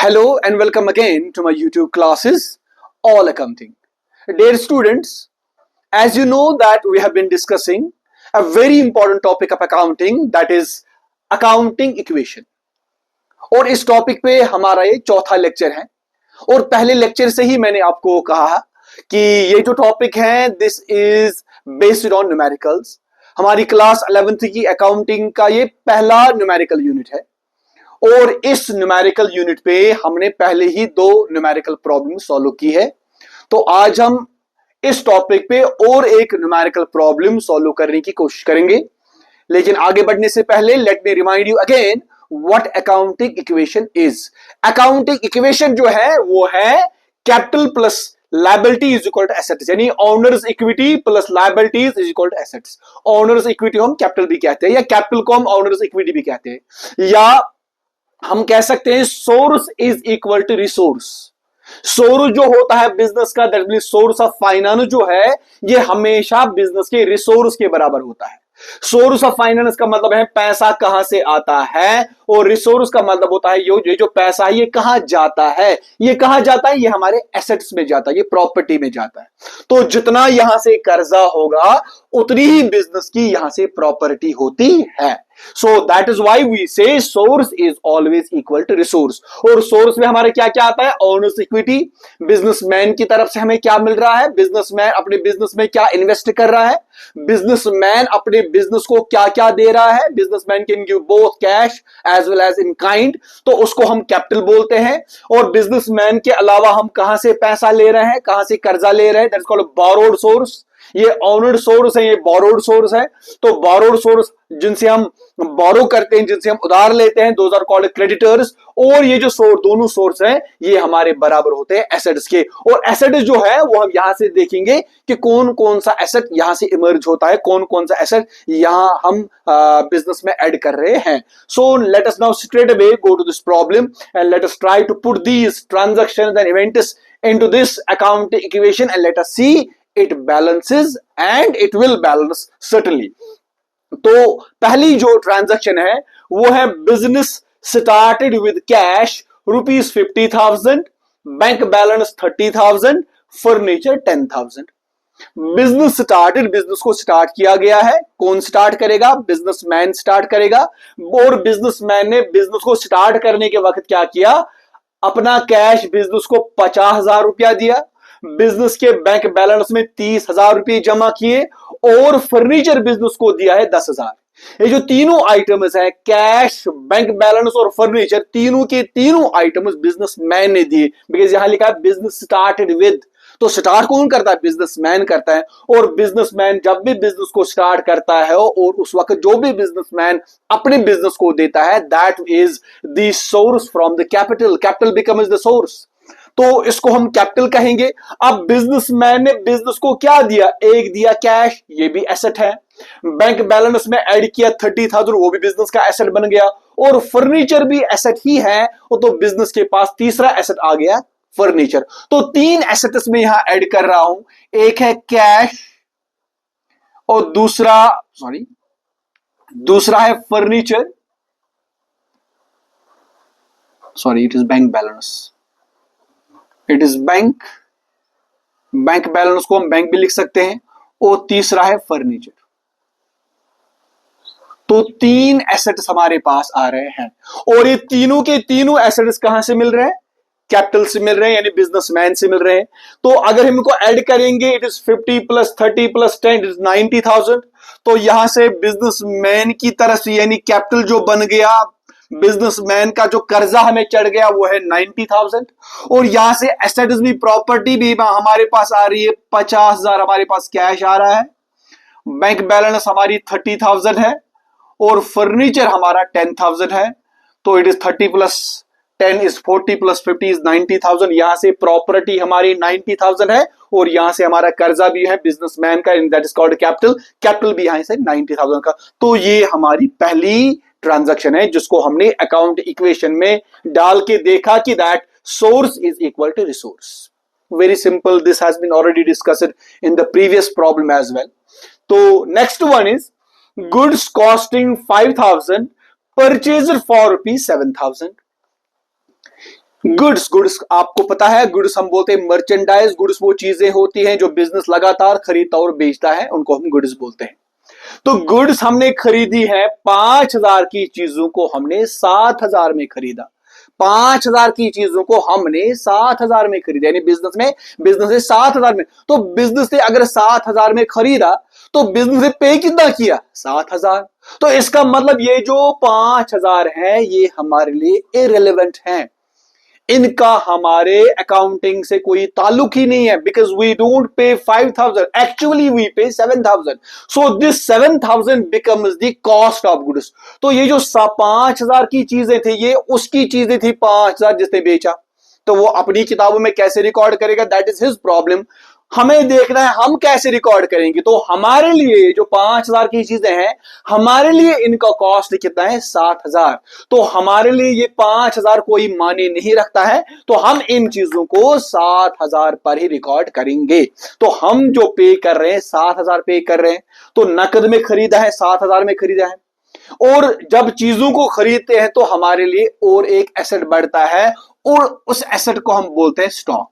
Hello and welcome again to my YouTube classes, All Accounting. Dear students, as you know that we have been discussing a very important topic of accounting, that is accounting equation. और इस topic पे हमारा ये चौथा lecture है और पहले lecture से ही मैंने आपको कहा कि ये जो टॉपिक है this is based on numericals. हमारी क्लास 11th की अकाउंटिंग का ये पहला न्यूमेरिकल यूनिट है और इस न्यूमेरिकल यूनिट पे हमने पहले ही 2 न्यूमेरिकल प्रॉब्लम सॉल्व की है. तो आज हम इस टॉपिक पे और एक न्यूमेरिकल प्रॉब्लम सॉल्व करने की कोशिश करेंगे. लेकिन आगे बढ़ने से पहले let me remind you again what accounting equation is. Accounting equation जो है वो है capital plus liability is equal to assets, यानी owners equity plus liabilities is equal to assets. Owners equity हम कैपिटल भी कहते हैं या कैपिटल को हम ओनर्स इक्विटी भी कहते हैं, या हम कह सकते हैं source is equal to resource. Source जो होता है बिजनेस का, that means source of finance जो है ये हमेशा बिजनेस के रिसोर्स के बराबर होता है. सोर्स ऑफ फाइनेंस का मतलब है पैसा कहां से आता है और रिसोर्स का मतलब होता है ये जो पैसा है ये कहां जाता है. ये कहां जाता है? ये हमारे एसेट्स में जाता है, ये प्रॉपर्टी में जाता है. तो जितना यहां से कर्जा होगा उतनी ही बिजनेस की यहां से प्रॉपर्टी होती है. So that is why we say source is always equal to resource. और सोर्स में हमारे क्या क्या आता है? Owners equity. बिजनेसमैन की तरफ से हमें क्या मिल रहा है? बिजनेसमैन अपने बिजनेस में क्या इन्वेस्ट कर रहा है, बिजनेसमैन अपने बिजनेस को क्या क्या दे रहा है. Businessman can give both cash as well as in kind, तो उसको हम कैपिटल बोलते हैं. और बिजनेसमैन के अलावा हम कहां से पैसा ले रहे हैं, कहां से कर्जा ले रहे हैं, that is called borrowed source. ये ऑनर्ड सोर्स है, ये बोरोड सोर्स है. तो बोरोड सोर्स जिनसे हम बोरो करते हैं, जिनसे हम उधार लेते हैं, दोज आर कॉल्ड क्रेडिटर्स. और ये जो दोनों सोर्स हैं ये हमारे बराबर होते हैं एसेट्स के. और एसेट जो है वो हम यहां से देखेंगे कि कौन कौन सा एसेट यहां से इमर्ज होता है, कौन कौन सा एसेट यहां हम बिजनेस में ऐड कर रहे हैं. So let us now straight away go to this problem and let us try to put these transactions and events into this accounting equation and let us see it balances and it will balance certainly. तो पहली जो transaction है वो है business started with cash ₹50,000, bank balance 30,000, furniture 10,000. Business started, business को start किया गया है. कौन स्टार्ट करेगा? बिजनेसमैन स्टार्ट करेगा. और बिजनेसमैन ने बिजनेस को स्टार्ट करने के वक्त क्या किया? अपना कैश बिजनेस को 50,000 रुपया दिया, बिजनेस के बैंक बैलेंस में 30,000 रुपए जमा किए और फर्नीचर बिजनेस को दिया है 10,000. ये जो तीनों आइटम्स है, कैश, बैंक बैलेंस और फर्नीचर, तीनों के तीनों आइटम्स बिजनेसमैन ने दिए. बिकॉज यहां लिखा है बिजनेस स्टार्टेड विद, तो स्टार्ट कौन करता है? बिजनेसमैन करता है. और बिजनेसमैन जब भी बिजनेस को स्टार्ट करता है और उस वक्त जो भी बिजनेसमैन अपने बिजनेस को देता है that is the source from the capital. Capital becomes the source, तो इसको हम कैपिटल कहेंगे. अब बिजनेसमैन ने बिजनेस को क्या दिया? एक दिया कैश, ये भी एसेट है. बैंक बैलेंस में ऐड किया 30,000, वो भी बिजनेस का एसेट बन गया. और फर्नीचर भी एसेट ही है, तो बिजनेस के पास तीसरा एसेट आ गया, फर्नीचर. तो 3 एसेट्स में यहां ऐड कर रहा हूं. एक है कैश और दूसरा है furniture. Sorry, it is bank balance. It is bank balance को हम बैंक भी लिख सकते हैं. और तीसरा है फर्नीचर. तो 3 एसेट्स हमारे पास आ रहे हैं. और ये तीनों के तीनों एसेट्स कहां से मिल रहे हैं? कैपिटल से मिल रहे हैं, यानी बिजनेसमैन से मिल रहे हैं. तो अगर हम इनको ऐड करेंगे, it is 50 plus 30 plus 10 it is 90,000. तो यहां से बिजनेसमैन की तरफ से यानी कैपिटल जो बन गया, बिजनेसमैन का जो कर्जा हमें चढ़ गया वो है 90,000. और यहां से एसेट्स भी, प्रॉपर्टी भी हमारे पास आ रही है 50,000. हमारे पास कैश आ रहा है, बैंक बैलेंस हमारी 30,000 है और फर्नीचर हमारा 10,000 है. तो it is 30 plus 10 is 40 plus 50 is 90,000. यहां से प्रॉपर्टी हमारी 90,000 है और यहां से हमारा कर्जा भी है बिजनेसमैन का, that is called capital. Capital भी यहां से 90,000 का. तो ये हमारी पहली ट्रांजैक्शन है जिसको हमने अकाउंट इक्वेशन में डाल के देखा कि that source is equal to resource. Very simple, this has been already discussed in the previous problem as well. तो next one is goods costing 5,000 purchased for ₹7,000. Goods, goods आपको पता है, गुड्स हम बोलते हैं मर्चेंडाइज। गुड्स वो चीजें होती हैं जो बिजनेस लगातार खरीदता और बेचता है, उनको हम गुड्स बोलते हैं। तो गुड्स हमने खरीदी है 5,000 की चीजों को हमने 7,000 में खरीदा। 5,000 की चीजों को हमने 7,000 में खरीदा, यानी बिजनेस ने 7,000 में। तो बिजनेस ने अगर 7,000 में खरीदा तो बिजनेस ने पे कितना किया? 7,000। तो इसका मतलब ये जो 5,000 है ये हमारे लिए इररिलेवेंट है, इनका हमारे अकाउंटिंग से कोई ताल्लुक ही नहीं है, because we don't pay 5,000, actually we पे 7,000। So this 7,000 becomes the cost of goods. तो ये जो 5,000 की चीजें थी ये उसकी चीजें थी 5,000 जिसने बेचा। तो वो अपनी किताबों में कैसे रिकॉर्ड करेगा, दैट इज हिज प्रॉब्लम। हमें देखना है हम कैसे रिकॉर्ड करेंगे। तो हमारे लिए जो 5,000 की चीजें हैं, हमारे लिए इनका कॉस्ट कितना है? 7,000। तो हमारे लिए ये 5,000 कोई मायने नहीं रखता है, तो हम इन चीजों को 7,000 पर ही रिकॉर्ड करेंगे। तो हम जो पे कर रहे हैं 7,000 पे कर रहे हैं, तो नकद में खरीदा है, 7,000 में खरीदा है। और जब चीजों को खरीदते हैं तो हमारे लिए और एक एसेट बढ़ता है, और उस एसेट को हम बोलते हैं स्टॉक।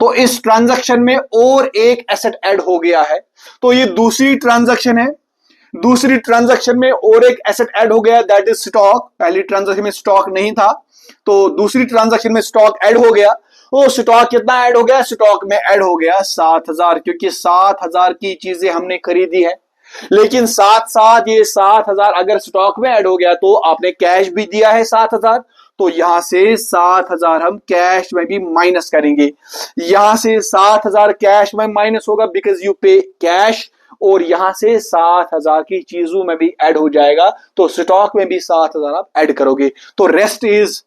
तो इस ट्रांजैक्शन में और एक एसेट ऐड हो गया है, तो ये दूसरी ट्रांजैक्शन है। दूसरी ट्रांजैक्शन में और एक एसेट ऐड हो गया, दैट इज स्टॉक। पहली ट्रांजैक्शन में स्टॉक नहीं था, तो दूसरी ट्रांजैक्शन में स्टॉक ऐड हो गया। तो स्टॉक कितना ऐड हो गया? स्टॉक में ऐड हो गया 7,000, क्योंकि 7,000 की चीजें हमने खरीदी है। लेकिन साथ साथ ये 7,000 अगर स्टॉक में ऐड हो गया तो आपने कैश भी दिया है 7,000, तो यहां से 7,000 हम कैश में भी माइनस करेंगे। यहां से 7,000 कैश में माइनस होगा बिकॉज यू पे कैश, और यहां से 7,000 की चीजों में भी ऐड हो जाएगा, तो स्टॉक में भी 7,000 आप ऐड करोगे। तो रेस्ट इज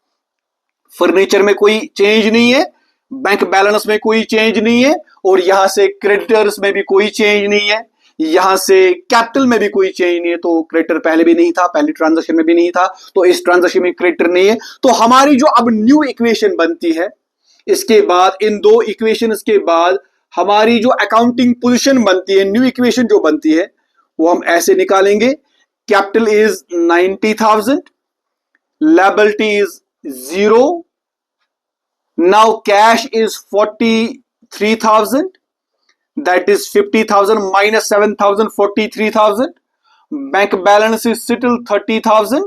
फर्नीचर में कोई चेंज नहीं है, बैंक बैलेंस में कोई चेंज नहीं है, और यहां से क्रेडिटर्स में भी कोई चेंज नहीं है, यहां से कैपिटल में भी कोई चेंज नहीं है। तो क्रेडिटर पहले भी नहीं था, पहली ट्रांजैक्शन में भी नहीं था, तो इस ट्रांजैक्शन में क्रेडिटर नहीं है। तो हमारी जो अब न्यू इक्वेशन बनती है, इसके बाद इन दो इक्वेशन के बाद हमारी जो अकाउंटिंग पोजीशन बनती है, न्यू इक्वेशन जो बनती है, वो हम ऐसे निकालेंगे। Capital is 90,000, liability is 0, now cash is 43,000, that is 50,000 minus 7,000, 43,000. Bank balance is still 30,000,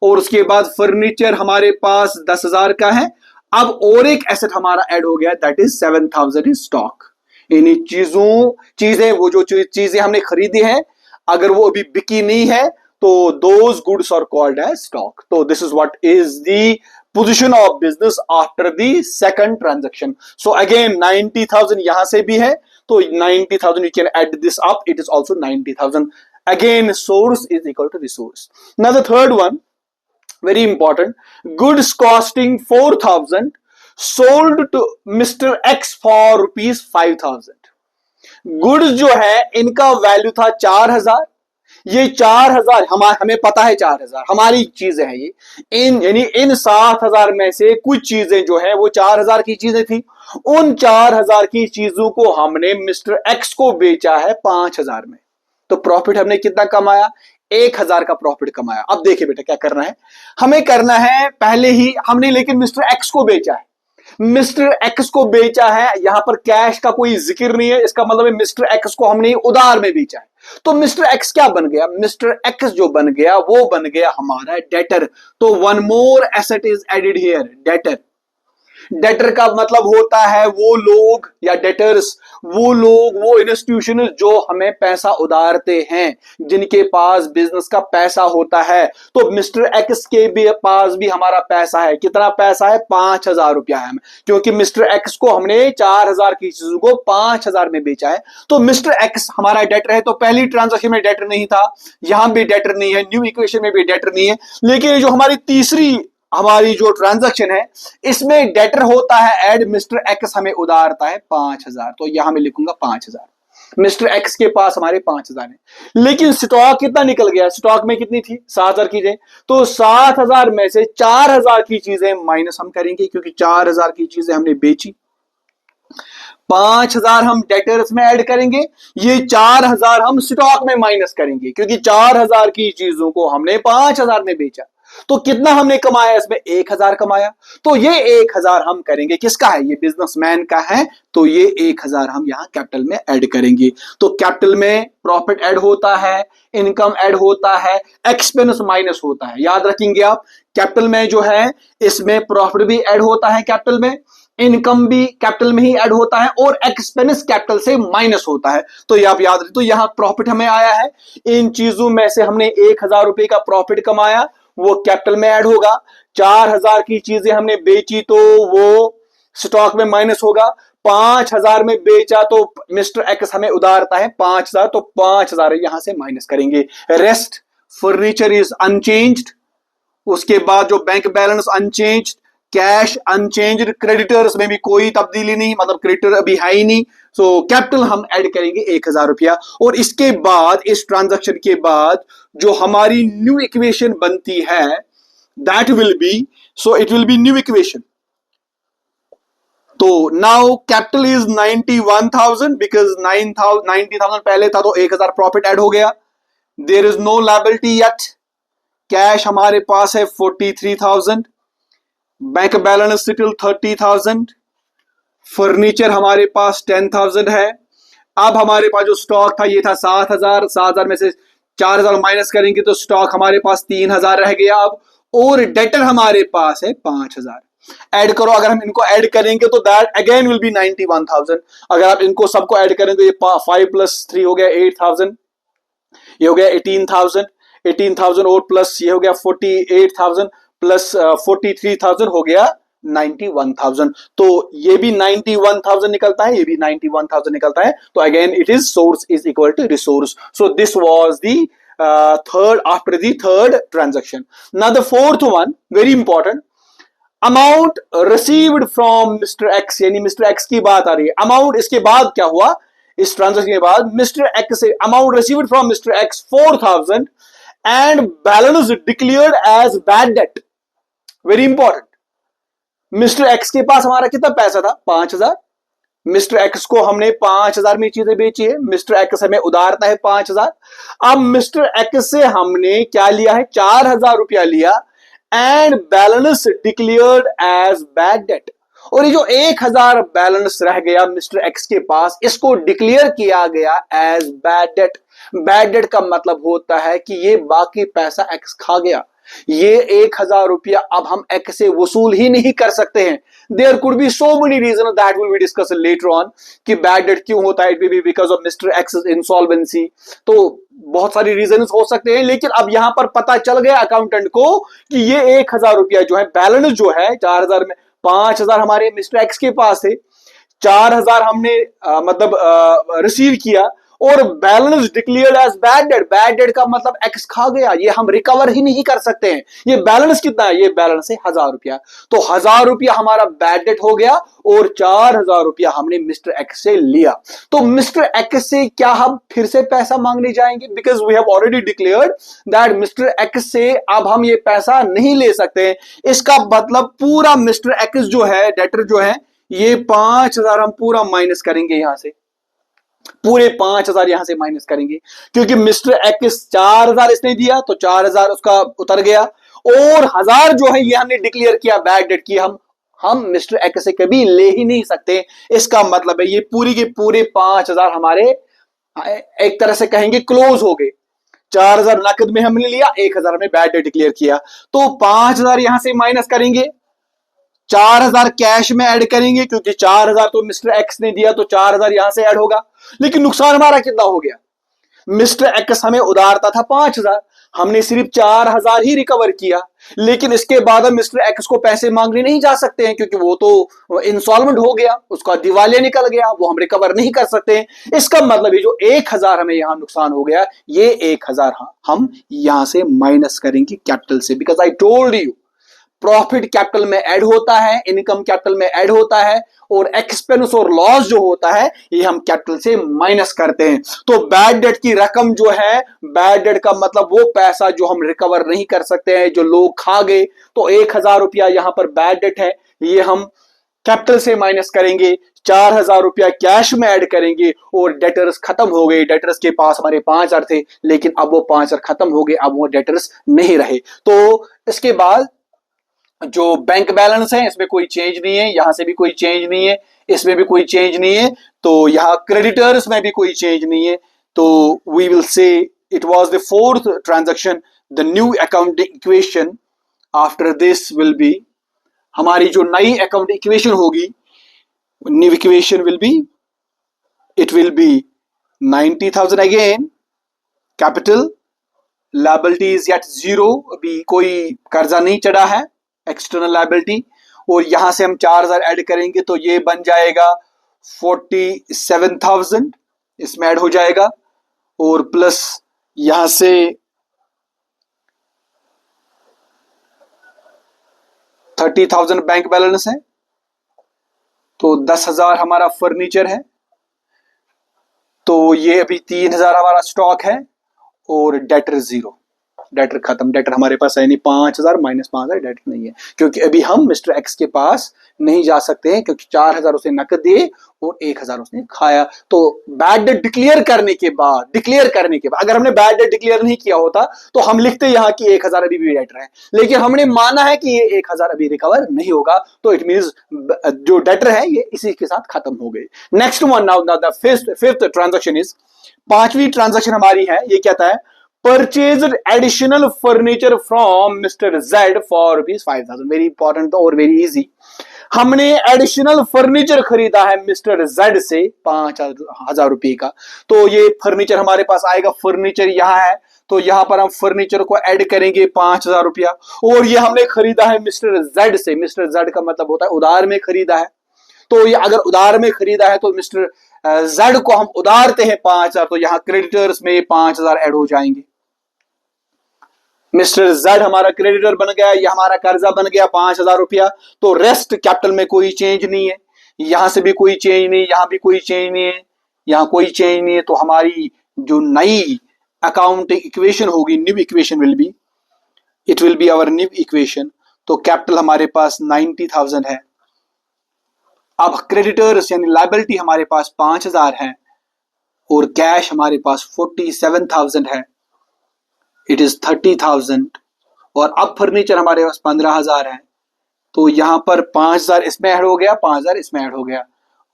और उसके बाद फर्नीचर हमारे पास 10,000 का है। अब और एक एसेट हमारा ऐड हो गया, दैट इज 7,000 इज स्टॉक। इन चीजें वो जो चीजें हमने खरीदी है, अगर वो अभी बिकी नहीं है तो those goods are called as stock. तो this is what is the position of business after the second transaction. So again 90,000 यहां से भी है, तो 90,000 you can add this up, it is also 90,000। Again source is equal to resource. Now the third one, very important, goods costing 4,000 sold to Mr. X for rupees 5,000। Goods जो है इनका value था 4,000। ये 4,000 हमें पता है 4,000 हमारी चीजें हैं। ये यानी इन 7,000 में से कुछ चीजें जो है वो 4,000 की चीजें थी। उन 4,000 की चीजों को हमने मिस्टर एक्स को बेचा है 5,000 में। तो प्रॉफिट हमने कितना कमाया? 1,000 का प्रॉफिट कमाया। अब देखिए बेटा क्या करना है, हमें करना है, पहले ही हमने लेकिन मिस्टर एक्स को बेचा है। मिस्टर एक्स को बेचा है, यहां पर कैश का कोई जिक्र नहीं है, इसका मतलब है मिस्टर एक्स को हमने उधार में बेचा है। तो मिस्टर एक्स क्या बन गया? मिस्टर एक्स जो बन गया वो बन गया हमारा डेटर। तो one more asset is added here, debtor. Debtor का मतलब होता है वो लोग या डेटर्स, वो लोग, वो इंस्टीट्यूशन जो हमें पैसा उधारते हैं, जिनके पास बिजनेस का पैसा होता है। तो मिस्टर एक्स के भी पास भी हमारा पैसा है। कितना पैसा है? 5,000 रुपया है, क्योंकि मिस्टर एक्स को हमने 4,000 की चीजों को 5,000 में बेचा है। तो मिस्टर एक्स हमारा डेटर है। तो पहली ट्रांजैक्शन में डेटर नहीं था, यहां भी डेटर नहीं है, न्यू इक्वेशन में भी डेटर नहीं है। लेकिन जो हमारी तीसरी हमारी जो ट्रांजैक्शन है इसमें डेटर होता है ऐड, मिस्टर एक्स हमें उधारता है 5,000। तो यहां मैं लिखूंगा 5,000। मिस्टर एक्स के पास हमारे 5,000 है। लेकिन स्टॉक कितना निकल गया? स्टॉक में कितनी थी? 7,000 की चीजें। तो 7,000 में से 4,000 की चीजें माइनस हम करेंगे, क्योंकि 4,000 की चीजें हमने बेची। 5,000 हम डेटर्स में ऐड करेंगे, ये 4,000 हम स्टॉक में माइनस करेंगे, क्योंकि 4,000 की चीजों को हमने 5,000 में बेचा। तो कितना हमने कमाया इसमें? 1000 कमाया। तो ये 1000 हम करेंगे किसका है? ये बिजनेसमैन का है। तो ये 1000 हम यहां कैपिटल में ऐड करेंगे। तो कैपिटल में प्रॉफिट ऐड होता है, इनकम ऐड होता है, एक्सपेंस माइनस होता है। याद रखेंगे आप, कैपिटल में जो है इसमें प्रॉफिट भी ऐड होता है कैपिटल में, इनकम भी कैपिटल में ही ऐड होता है, और एक्सपेंस कैपिटल से माइनस होता है। तो ये आप याद रखें। तो यहां प्रॉफिट हमें आया है, इन चीजों में से हमने 1000 रुपए का प्रॉफिट कमाया, वो कैपिटल में ऐड होगा। 4000 की चीजें हमने बेची तो वो स्टॉक में माइनस होगा। 5000 में बेचा तो मिस्टर एक्स हमें उधारता है 5000, तो 5000 यहां से माइनस करेंगे। रेस्ट फर्नीचर इज अनचेंज्ड, उसके बाद जो bank balance unchanged, cash unchanged, creditors में भी कोई तब्दीली नहीं, मतलब क्रेडिटर अभी है ही नहीं। सो कैपिटल हम ऐड करेंगे 1000 रुपया। और इसके बाद, इस ट्रांजैक्शन के बाद जो हमारी न्यू इक्वेशन बनती है that will be, so it will be new equation. तो नाउ कैपिटल इज 91,000 बिकॉज 90,000 पहले था, तो 1000 प्रॉफिट ऐड हो गया। There is no liability yet. Cash हमारे पास है 43,000, बैंक बैलेंस स्टिल 30,000, फर्नीचर हमारे पास 10,000 है। अब हमारे पास जो स्टॉक था ये था 7,000, 7,000 में से 4,000 माइनस करेंगे तो स्टॉक हमारे पास 3,000 रह गया अब, और डेटर हमारे पास है 5,000। ऐड करो, अगर हम इनको ऐड करेंगे तो दैट अगेन विल बी 91,000। अगर आप इनको सबको ऐड करें तो ये 5 + 3 हो गया 8,000, ये हो गया 18,000, 18,000 और प्लस ये हो गया 48,000 प्लस 43,000 हो गया 91,000। तो ये भी 91,000 निकलता है, ये भी 91,000 निकलता है। तो again it is source is equal to resource. So this was the third, after the third transaction. Now the fourth one, very important, amount received from mister x, यानी मिस्टर एक्स की बात आ रही है। अमाउंट, इसके बाद क्या हुआ, इस ट्रांजेक्शन के बाद मिस्टर एक्स से amount received from mister X 4,000 and balance declared as bad debt. Very important, mister X के पास हमारा कितना पैसा था? 5,000। मिस्टर एक्स को हमने 5,000 में चीजें बेची है, मिस्टर एक्स हमें उधारता है 5,000। अब मिस्टर एक्स से हमने क्या लिया है? 4,000 रुपया लिया, and balance declared as bad debt. और ये जो 1,000 बैलेंस रह गया मिस्टर एक्स के पास, इसको डिक्लेयर किया गया as bad debt. Bad debt का मतलब होता है कि ये बाकी पैसा एक्स खा गया, ये 1,000 रुपया अब हम एक्स से वसूल ही नहीं कर सकते हैं। There could be so many reason that will be discuss later on कि बैड डेट क्यों होता है। It will be because of mister X insolvency. तो बहुत सारी रीजन हो सकते हैं, लेकिन अब यहां पर पता चल गया अकाउंटेंट को कि ये 1,000 रुपया जो है, बैलेंस जो है 4,000 में 5,000 हमारे मिस्टर एक्स के पास है, 4,000 हमने रिसीव किया, और balance declared as bad debt. Bad debt का मतलब एक्स खा गया, ये हम रिकवर ही नहीं कर सकते हैं। ये बैलेंस कितना है? ये बैलेंस है 1,000 रुपया। तो 1,000 रुपया हमारा बैड डेट हो गया, और 4,000 रुपया हमने मिस्टर एक्स से लिया। तो मिस्टर एक्स से क्या हम फिर से पैसा मांगने जाएंगे? Because we have already declared that mister X से अब हम ये पैसा नहीं ले सकते। इसका मतलब पूरा मिस्टर एक्स जो है, डेटर जो है, ये 5,000 हम पूरा माइनस करेंगे, यहां से पूरे 5,000 यहां से माइनस करेंगे, क्योंकि मिस्टर एक्स 4,000 इसने दिया तो 4,000 उसका उतर गया, और 1,000 जो है ये हमने डिक्लेयर किया बैड डेट की, हम मिस्टर एक्स से कभी ले ही नहीं सकते। इसका मतलब है ये पूरी के पूरे 5,000 हमारे एक तरह से कहेंगे क्लोज हो गए। 4,000 नकद में हमने लिया, 1,000 हमने बैड डेट डिक्लेयर किया, तो 5,000 यहां से माइनस करेंगे, 4,000 कैश में ऐड करेंगे, क्योंकि 4,000 तो मिस्टर एक्स ने दिया, तो 4,000 यहां से ऐड होगा। लेकिन नुकसान हमारा कितना हो गया? मिस्टर एक्स हमें उधारता था 5,000, हमने सिर्फ 4,000 ही रिकवर किया। लेकिन इसके बाद हम मिस्टर एक्स को पैसे मांगने नहीं जा सकते हैं, क्योंकि वो तो इंसॉल्वेंट हो गया, उसका दिवालिया निकल गया, वो हम रिकवर नहीं कर सकते हैं। इसका मतलब ये जो 1,000 हमें यहां नुकसान हो गया, ये 1,000 हम यहां से माइनस करेंगे कैपिटल से। Because I told you, profit capital में ऐड होता है, इनकम कैपिटल में ऐड होता है, और एक्सपेंस और लॉस जो होता है ये हम कैपिटल से माइनस करते हैं। तो बैड डेट की रकम जो है, बैड डेट का मतलब वो पैसा जो हम रिकवर नहीं कर सकते हैं, जो लोग खा गए। तो 1,000 रुपया यहां पर बैड डेट है, ये हम कैपिटल से माइनस करेंगे, 4,000 रुपया कैश में ऐड करेंगे और डेटर्स खत्म हो गए। डेटर्स के पास हमारे 5,000 थे, लेकिन अब वो 5,000 खत्म हो गए, अब वो डेटर्स नहीं रहे। तो इसके बाद जो बैंक बैलेंस है इसमें कोई चेंज नहीं है, यहां से भी कोई चेंज नहीं है, इसमें भी कोई चेंज नहीं है, तो यहां क्रेडिटर्स में भी कोई चेंज नहीं है। तो we will say it was the fourth transaction. The new accounting equation after this will be, हमारी जो नई अकाउंट इक्वेशन होगी, new equation will be, it will be 90,000 again capital, liability is at zero, अभी कोई कर्जा नहीं चढ़ा है, एक्सटर्नल लायबिलिटी, और यहां से हम 4,000 ऐड करेंगे तो ये बन जाएगा 47,000, इसमें ऐड हो जाएगा, और प्लस यहां से 30,000 बैंक बैलेंस है, तो 10,000 हमारा फर्नीचर है, तो ये अभी 3,000 हमारा स्टॉक है, और डेटर जीरो, डेटर खत्म, डेटर हमारे पास है नहीं, 5,000 माइनस 5,000 डेटर नहीं है, क्योंकि अभी हम मिस्टर एक्स के पास नहीं जा सकते हैं, क्योंकि 4,000 उसने नकद दिए और 1,000 उसने खाया। तो बैड डेट डिक्लेयर करने के बाद अगर हमने बैड डेट डिक्लेयर नहीं किया होता तो हम लिखते यहाँ कि 1,000 अभी भी डेटर है, लेकिन हमने माना है कि ये 1,000 अभी रिकवर नहीं होगा, तो इट मींस जो डेटर है ये इसी के साथ खत्म हो गए। Next one, now the fifth transaction is, पांचवी ट्रांजैक्शन हमारी है, ये कहता है purchased additional furniture from Mr. Z for ₹5,000। Very important और वेरी इजी। हमने एडिशनल फर्नीचर खरीदा है मिस्टर जेड से 5,000 रुपए का, तो ये फर्नीचर हमारे पास आएगा, फर्नीचर यहाँ है, तो यहां पर हम फर्नीचर को ऐड करेंगे 5,000 रुपया, और ये हमने खरीदा है मिस्टर जेड से, मिस्टर जेड का मतलब होता है उधार में खरीदा है, तो ये अगर उधार में खरीदा है तो मिस्टर जेड को हम उधारते हैं 5,000, तो यहां क्रेडिटर्स में 5,000 ऐड हो जाएंगे। मिस्टर जेड हमारा क्रेडिटर बन गया, यह हमारा कर्जा बन गया 5,000 रुपया, तो रेस्ट कैपिटल में कोई चेंज नहीं है, यहां से भी कोई चेंज नहीं, यहां भी कोई चेंज नहीं है, यहां कोई चेंज नहीं है, तो हमारी जो नई अकाउंटिंग इक्वेशन होगी, new equation will be, it will be our new equation. तो कैपिटल हमारे पास 90,000 है, अब क्रेडिटर्स यानी लायबिलिटी हमारे पास 5,000 है, और कैश हमारे पास 47,000 है, इट इज 30,000, और अब फर्नीचर हमारे पास 15,000 है, तो यहां पर 5,000 इसमें ऐड हो गया, 5,000 इसमें ऐड हो गया,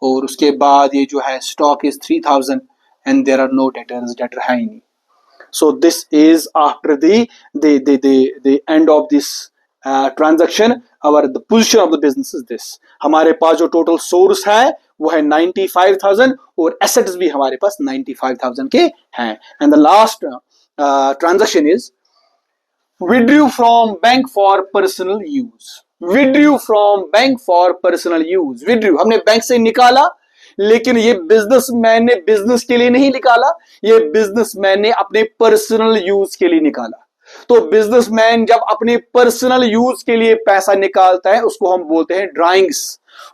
और उसके बाद ये जो है stock is 3,000 and there are no debtors, debtor है ही नहीं। So this is after the end of this transaction, our the position of the business is this. हमारे पास जो टोटल सोर्स है वो है 95,000, और एसेट्स भी हमारे पास 95,000 के हैं। And the last transaction is withdrew from bank for personal use, withdrew from bank for personal use, withdrew हमने बैंक से निकाला, लेकिन ये बिजनेसमैन ने बिजनेस के लिए नहीं निकाला, ये बिजनेसमैन ने अपने पर्सनल यूज के लिए निकाला। तो बिजनेसमैन जब अपने पर्सनल यूज के लिए पैसा निकालता है उसको हम बोलते हैं ड्राइंग्स,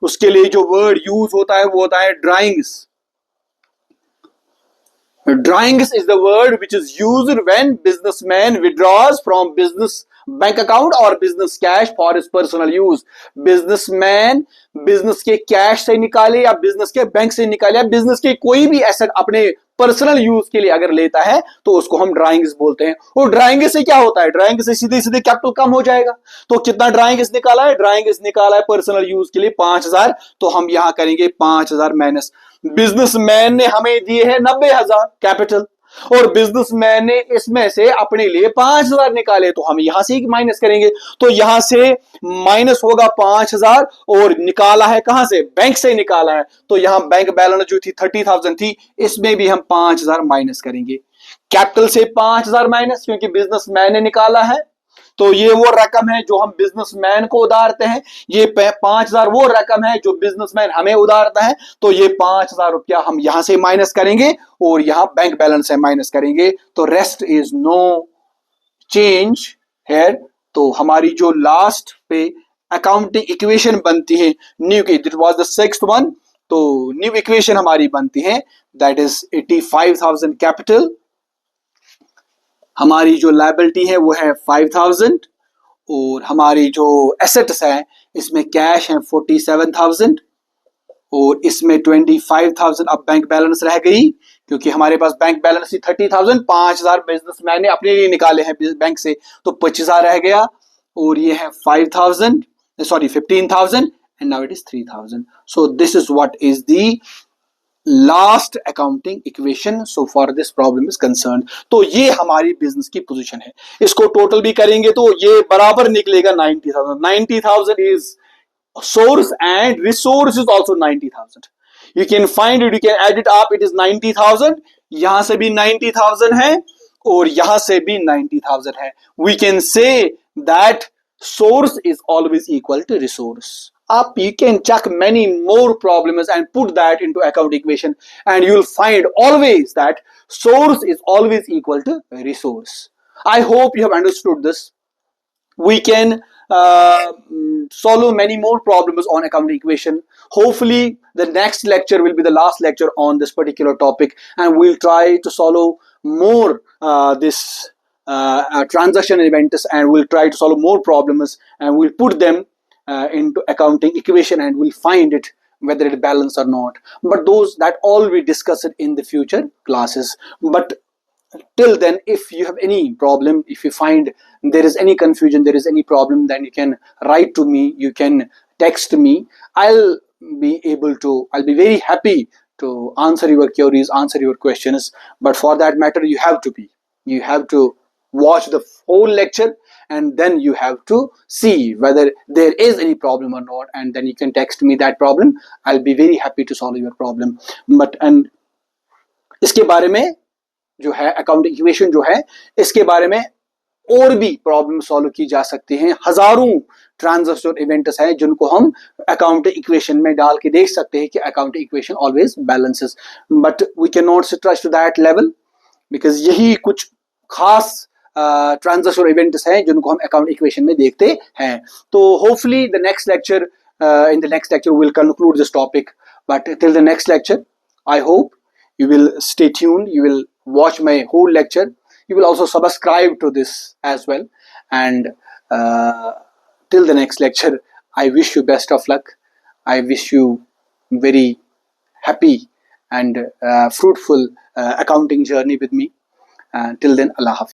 उसके लिए जो वर्ड यूज होता है वो होता है drawings. Drawings is the word which is used when businessman withdraws from business bank account or business cash for his personal use। businessman business के कैश से निकाले या business के बैंक से निकाले या business के कोई भी एसेट अपने पर्सनल यूज के लिए अगर लेता है तो उसको हम ड्राइंग्स बोलते हैं। और ड्राइंग से क्या होता है, ड्राइंग से सीधे सीधे कैपिटल कम हो जाएगा। तो कितना ड्राइंग निकाला है, ड्राइंग निकाला है पर्सनल यूज के लिए 5,000, तो हम यहां करेंगे 5,000 माइनस, बिजनेसमैन ने हमें दिए हैं 90,000 कैपिटल, और बिजनेसमैन ने इसमें से अपने लिए 5,000 निकाले, तो हम यहां से ही माइनस करेंगे। तो यहां से माइनस होगा 5,000, और निकाला है कहां से, बैंक से निकाला है, तो यहां बैंक बैलेंस जो थी 30,000 थी, इसमें भी हम 5,000 माइनस करेंगे। कैपिटल से 5,000 माइनस, क्योंकि बिजनेसमैन ने निकाला है, तो ये वो रकम है जो हम बिजनेसमैन को उधारते हैं, ये 5,000 वो रकम है जो बिजनेसमैन हमें उधारता है, तो ये 5,000 रुपया हम यहां से माइनस करेंगे और यहां बैंक बैलेंस से माइनस करेंगे, तो rest is no change here. तो हमारी जो लास्ट पे अकाउंटिंग इक्वेशन बनती है न्यू की, it was the sixth one, तो न्यू इक्वेशन हमारी बनती है दैट इज 85,000 कैपिटल, हमारी जो लायबिलिटी है वो है 5,000, और हमारी जो एसेट्स है इसमें कैश है 47,000 और इसमें 25,000 अब बैंक बैलेंस रह गई, क्योंकि हमारे पास बैंक बैलेंस ही 30,000, 5,000 बिजनेसमैन ने अपने लिए निकाले हैं बैंक से, तो 25,000 रह गया। और ये है 5,000, sorry 15,000, and now it is 3,000। So this is what is the last accounting equation so for this problem is concern. तो ये हमारी बिजनेस की पोजीशन है। इसको टोटल भी करेंगे तो ये बराबर निकलेगा 90,000। 90,000 is source and resource is also 90,000. You can find it, you can add it up, it is 90,000। यहां से भी 90,000 है और यहां से भी 90,000 है। We can say that source is always equal to resource. Up you can check many more problems and put that into account equation, and you will find always that source is always equal to resource. I hope you have understood this. We can solve many more problems on accounting equation. Hopefully the next lecture will be the last lecture on this particular topic, and we'll try to solve more this transaction events, and we'll try to solve more problems, and we'll put them into accounting equation, and we'll find it whether it balance or not. But those that all we discuss it in the future classes. But till then, if you have any problem, if you find there is any confusion, there is any problem, then you can write to me, you can text me. I'll be very happy to answer your queries, answer your questions. But for that matter, you have to watch the whole lecture, and then you have to see whether there is any problem or not, and then you can text me that problem. I'll be very happy to solve your problem. But and इसके बारे में जो है accounting equation जो है, इसके बारे में और भी प्रॉब्लम सॉल्व की जा सकती हैं। हजारों ट्रांजैक्शन इवेंट्स हैं जिनको हम अकाउंटिंग इक्वेशन में डाल के देख सकते हैं कि accounting equation always balances. But we can not stretch to that level, because यही कुछ खास ट्रांजैक्शन इवेंट्स हैं जिनको हम अकाउंट इक्वेशन में देखते हैं। तो hopefully the next lecture in the next lecture we'll conclude this topic. But till the next lecture, I hope you will stay tuned, you will watch my whole lecture, you will also subscribe to this as well. And till the next lecture, I wish you best of luck. I wish you very happy and fruitful accounting journey with me. Till then, Allah Hafiz.